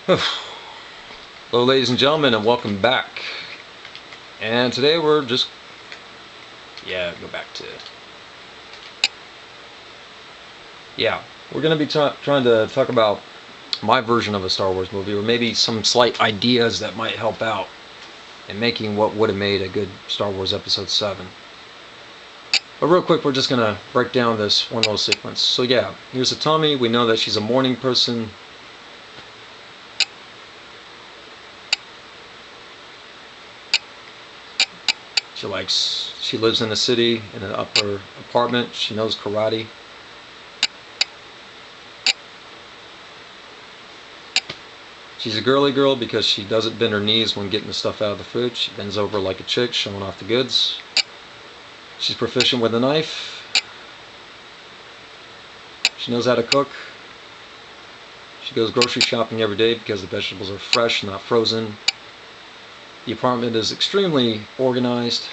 Hello ladies and gentlemen, and welcome back. And today we're just go back to we're going to be trying to talk about my version of a Star Wars movie, or maybe some slight ideas that might help out in making what would have made a good Star Wars Episode 7. But real quick, we're just going to break down this one little sequence. So yeah, here's Atami. We know that she's a morning person. She lives in the city in an upper apartment. She knows karate. She's a girly girl because she doesn't bend her knees when getting the stuff out of the food. She bends over like a chick, showing off the goods. She's proficient with a knife. She knows how to cook. She goes grocery shopping every day because the vegetables are fresh, not frozen. The apartment is extremely organized,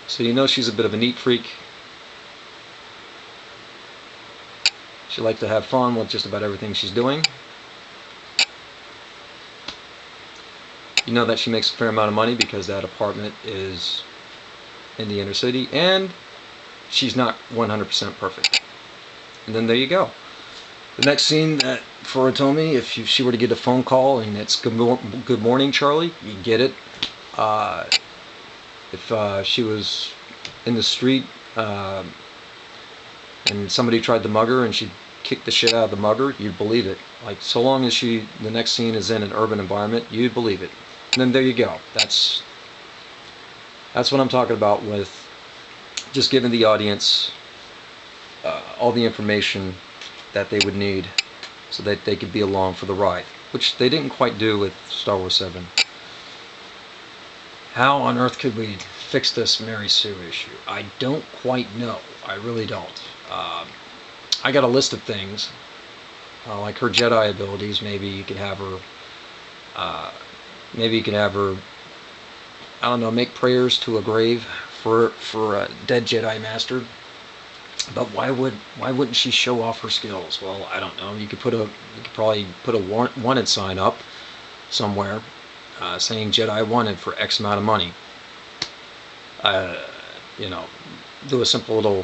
so you know she's a bit of a neat freak. She likes to have fun with just about everything she's doing. You know that she makes a fair amount of money because that apartment is in the inner city, and she's not 100% perfect. And then there you go. The next scene that for Atami, if she were to get a phone call and it's good morning Charlie, you get it. If she was in the street and somebody tried to mug her and she kicked the shit out of the mugger, you'd believe it. Like, so long as the next scene is in an urban environment, you'd believe it. And then there you go. That's what I'm talking about with just giving the audience all the information that they would need so that they could be along for the ride, which they didn't quite do with Star Wars 7. How on earth could we fix this Mary Sue issue? I don't quite know. I really don't. I got a list of things, like her Jedi abilities. Maybe you could have her. I don't know, make prayers to a grave for a dead Jedi master. But why wouldn't she show off her skills? Well, I don't know. You could probably put a wanted sign up somewhere. Saying Jedi wanted for X amount of money. Do a simple little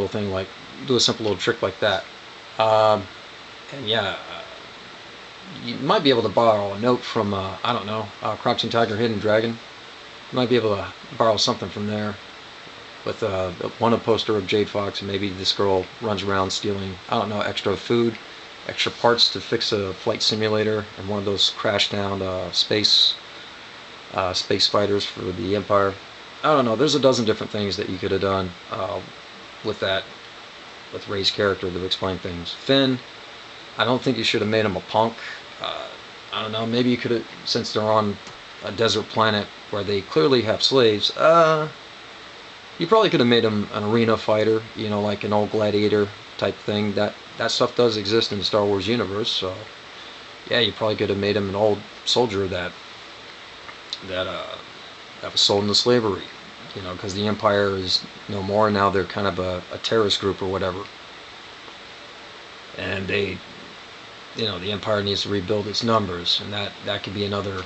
thing, like do a simple little trick like that. You might be able to borrow a note from I don't know, Crouching Tiger, Hidden Dragon. You might be able to borrow something from there with a poster of Jade Fox, and maybe this girl runs around stealing, I don't know, extra food, extra parts to fix a flight simulator and one of those crash down space fighters for the Empire. I don't know, there's a dozen different things that you could have done with Rey's character to explain things. Finn, I don't think you should have made him a punk. I don't know, maybe you could have, since they're on a desert planet where they clearly have slaves, you probably could have made him an arena fighter, like an old gladiator type thing. That stuff does exist in the Star Wars universe, so yeah, you probably could have made him an old soldier that was sold into slavery, because the Empire is no more. Now they're kind of a terrorist group or whatever, and the Empire needs to rebuild its numbers, and that could be another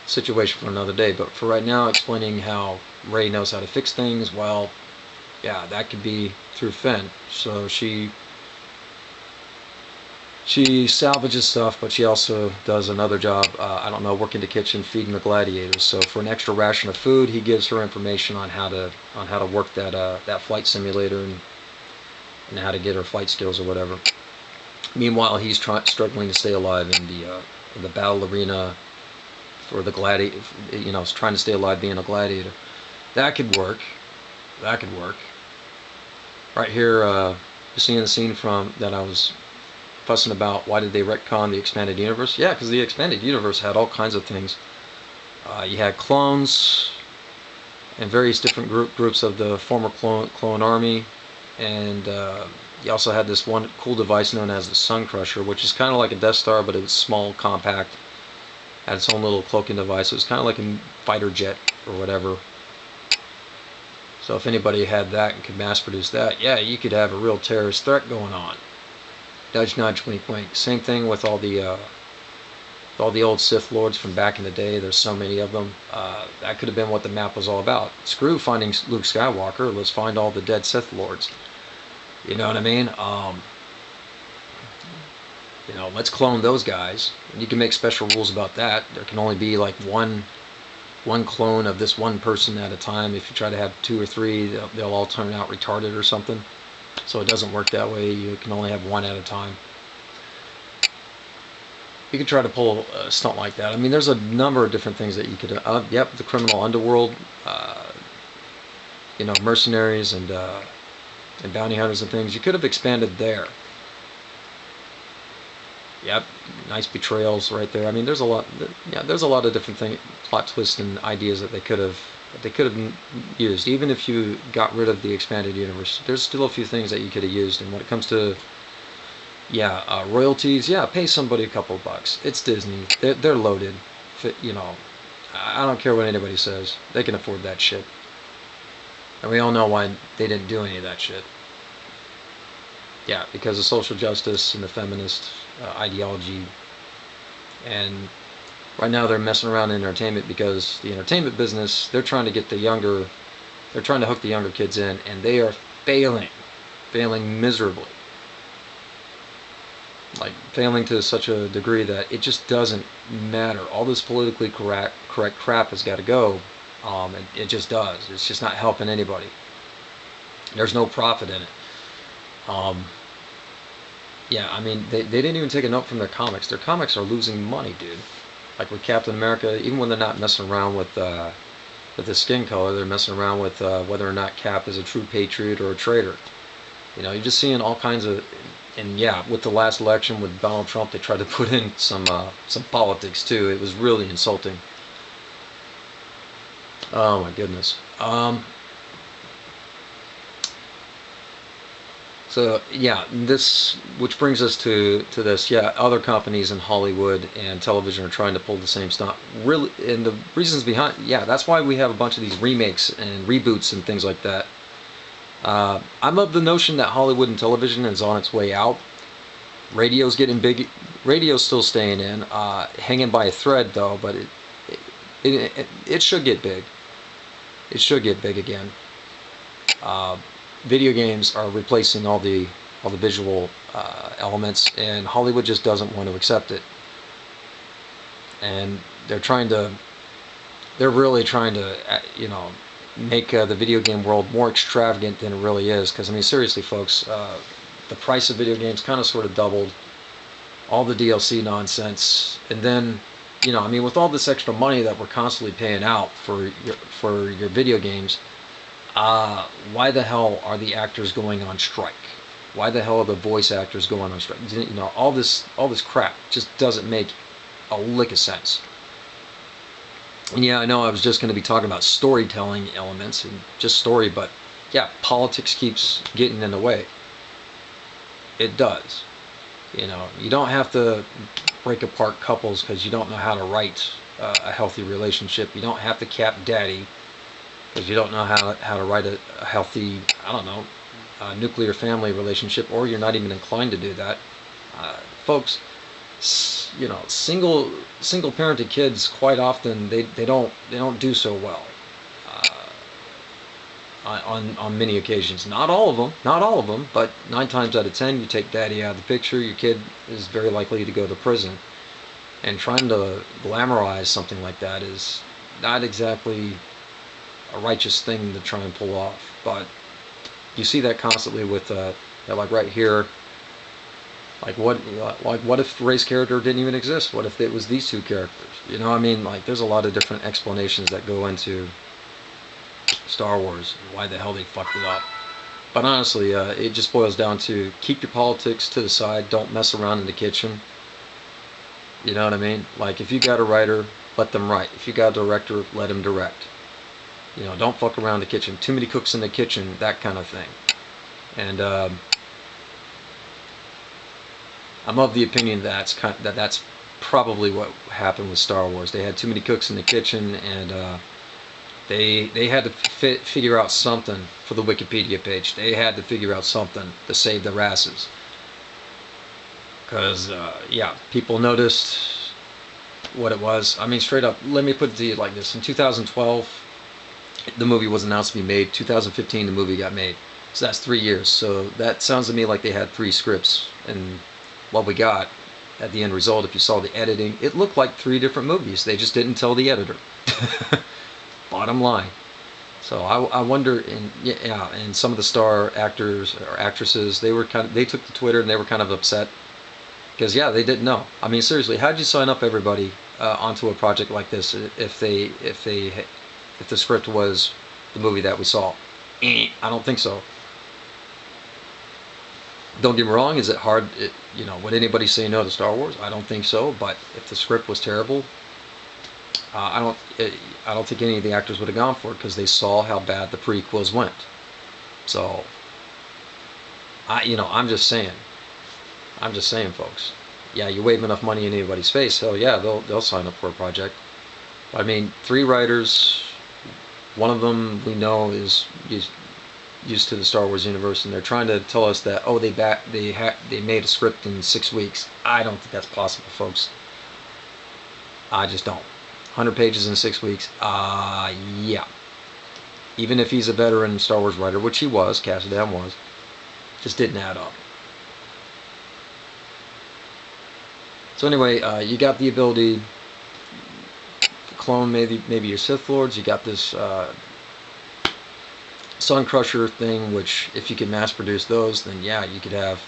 situation for another day. But for right now, explaining how Rey knows how to fix things, well, yeah, that could be through Finn. So she salvages stuff, but she also does another job, I don't know, working the kitchen, feeding the gladiators. So for an extra ration of food, he gives her information on how to work that flight simulator and how to get her flight skills or whatever. Meanwhile, he's struggling to stay alive in the battle arena for the gladiator. Trying to stay alive being a gladiator. That could work. Right here, you're seeing the scene from that I was fussing about. Why did they retcon the expanded universe? Yeah, because the expanded universe had all kinds of things. You had clones and various different groups of the former clone army, and you also had this one cool device known as the Sun Crusher, which is kind of like a Death Star, but it was small, compact, had its own little cloaking device. It was kind of like a fighter jet or whatever. So if anybody had that and could mass produce that, yeah, you could have a real terrorist threat going on. Nudge, nudge, wink, wink. Same thing with all the old Sith Lords from back in the day. There's so many of them. That could have been what the map was all about. Screw finding Luke Skywalker. Let's find all the dead Sith Lords. You know what I mean? Let's clone those guys. And you can make special rules about that. There can only be like one clone of this one person at a time. If you try to have 2 or 3, they'll all turn out retarded or something. So it doesn't work that way. You can only have 1 at a time. You could try to pull a stunt like that. I mean, there's a number of different things that you could. Yep, the criminal underworld. Mercenaries and bounty hunters and things. You could have expanded there. Yep, nice betrayals right there. I mean, there's a lot. Yeah, there's a lot of different plot twists and ideas that they could have used. Even if you got rid of the expanded universe, there's still a few things that you could have used. And when it comes to royalties, pay somebody a couple of bucks. It's Disney. They're loaded. I don't care what anybody says. They can afford that shit. And we all know why they didn't do any of that shit. Yeah, because of social justice and the feminist ideology. And right now they're messing around in entertainment because the entertainment business, they're trying to hook the younger kids in, and they are failing miserably. Like, failing to such a degree that it just doesn't matter. All this politically correct crap has got to go. It just does. It's just not helping anybody. There's no profit in it. I mean, they didn't even take a note from their comics. Their comics are losing money, dude. Like with Captain America, even when they're not messing around with the skin color, they're messing around with whether or not Cap is a true patriot or a traitor. You're just seeing all kinds of, and with the last election with Donald Trump, they tried to put in some politics too. It was really insulting. Oh my goodness. So this, which brings us to this. Other companies in Hollywood and television are trying to pull the same stunt. Really, and the reasons behind, that's why we have a bunch of these remakes and reboots and things like that. I'm of the notion that Hollywood and television is on its way out. Radio's getting big. Radio's still staying in, hanging by a thread though. But it should get big. It should get big again. Video games are replacing all the visual elements, and Hollywood just doesn't want to accept it. And they're really trying to, make the video game world more extravagant than it really is. Because I mean, seriously, folks, the price of video games kind of sort of doubled. All the DLC nonsense, and then, with all this extra money that we're constantly paying out for your video games. Why the hell are the actors going on strike? Why the hell are the voice actors going on strike? All this crap just doesn't make a lick of sense. And I know I was just going to be talking about storytelling elements and just story, but politics keeps getting in the way. It does. You don't have to break apart couples because you don't know how to write a healthy relationship. You don't have to cap daddy because you don't know how to write a healthy, nuclear family relationship, or you're not even inclined to do that. Folks, single parented kids, quite often they don't do so well on many occasions. Not all of them, but 9 times out of 10, you take daddy out of the picture, your kid is very likely to go to prison. And trying to glamorize something like that is not exactly a righteous thing to try and pull off. But you see that constantly with like right here, what if the race character didn't even exist? What if it was these 2 characters? There's a lot of different explanations that go into Star Wars and why the hell they fucked it up. But honestly, it just boils down to keep your politics to the side. Don't mess around in the kitchen. You know what I mean? Like, if you got a writer, let them write. If you got a director, let them direct. Don't fuck around the kitchen. Too many cooks in the kitchen, that kind of thing. And I'm of the opinion that's probably what happened with Star Wars. They had too many cooks in the kitchen, and they had to figure out something for the Wikipedia page. They had to figure out something to save their asses. because yeah, people noticed what it was. I mean, straight up, let me put it to you like this: in 2012, the movie was announced to be made. 2015, the movie got made. So that's 3 years. So that sounds to me like they had 3 scripts, and what we got at the end result, if you saw the editing, it looked like 3 different movies. They just didn't tell the editor. Bottom line. So I wonder, and some of the star actors or actresses, they took to Twitter and they were kind of upset because yeah, they didn't know. I mean, seriously, how'd you sign up everybody onto a project like this if the script was the movie that we saw? I don't think so. Don't get me wrong. Is it hard? Would anybody say no to Star Wars? I don't think so. But if the script was terrible, I don't think any of the actors would have gone for it because they saw how bad the prequels went. So, I'm just saying. I'm just saying, folks. Yeah, you wave enough money in anybody's face, hell yeah, they'll sign up for a project. I mean, 3 writers. One of them we know is used to the Star Wars universe, and they're trying to tell us that they made a script in 6 weeks. I don't think that's possible, folks. I just don't. 100 pages in 6 weeks. Yeah. Even if he's a veteran Star Wars writer, which he was, Kasdan was, just didn't add up. So anyway, you got the ability to clone maybe your Sith Lords. You got this Sun Crusher thing, which if you can mass produce those, then yeah, you could have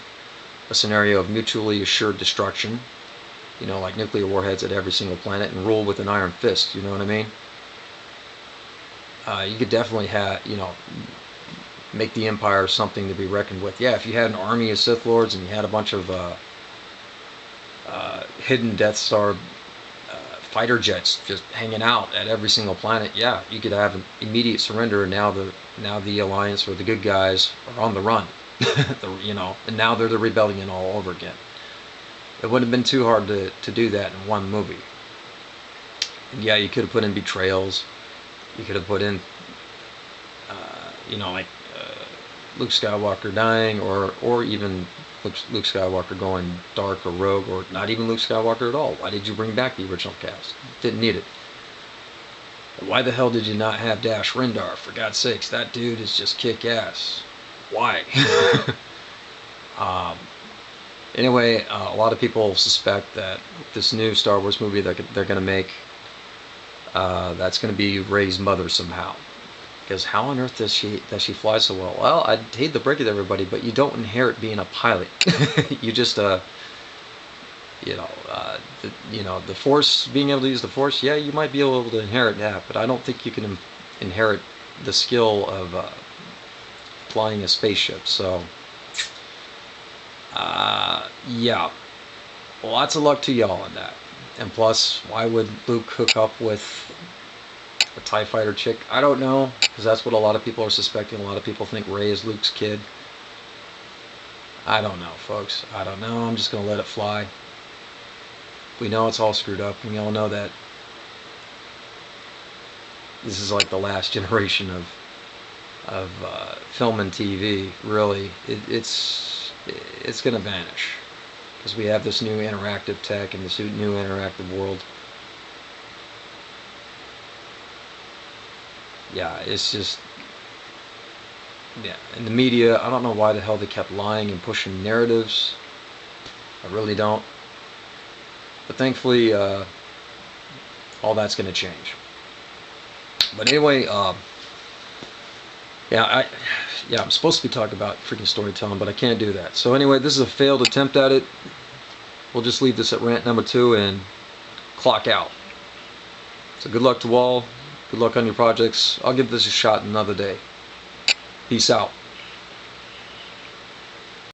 a scenario of mutually assured destruction. Like nuclear warheads at every single planet, and rule with an iron fist. You know what I mean? You could definitely make the Empire something to be reckoned with. Yeah, if you had an army of Sith Lords and you had a bunch of hidden Death Star fighter jets just hanging out at every single planet, yeah, you could have an immediate surrender. And now the Alliance or the good guys are on the run. And now they're the rebellion all over again. It wouldn't have been too hard to do that in one movie. And yeah, you could have put in betrayals. You could have put in, Luke Skywalker dying, or even Luke Skywalker going dark or rogue, or not even Luke Skywalker at all. Why did you bring back the original cast? Didn't need it. Why the hell did you not have Dash Rendar? For God's sakes, that dude is just kick-ass. Why? Anyway, a lot of people suspect that this new Star Wars movie that they're going to make, that's going to be Rey's mother somehow. Because how on earth does she fly so well? Well, I'd hate to break it to everybody, but you don't inherit being a pilot. You just, the Force, being able to use the Force, yeah, you might be able to inherit that, but I don't think you can inherit the skill of flying a spaceship. So, yeah, lots of luck to y'all on that. And plus, why would Luke hook up with a TIE fighter chick? I don't know, because that's what a lot of people are suspecting. A lot of people think Rey is Luke's kid. I don't know, folks. I don't know. I'm just going to let it fly. We know it's all screwed up. We all know that this is like the last generation of film and TV. Really, it's going to vanish because we have this new interactive tech and this new interactive world. Yeah, it's just, yeah, and the media, I don't know why the hell they kept lying and pushing narratives. I really don't. But thankfully, all that's going to change. But anyway, yeah, I'm supposed to be talking about freaking storytelling, but I can't do that. So anyway, this is a failed attempt at it. We'll just leave this at rant number 2 and clock out. So good luck to all. Good luck on your projects. I'll give this a shot another day. Peace out.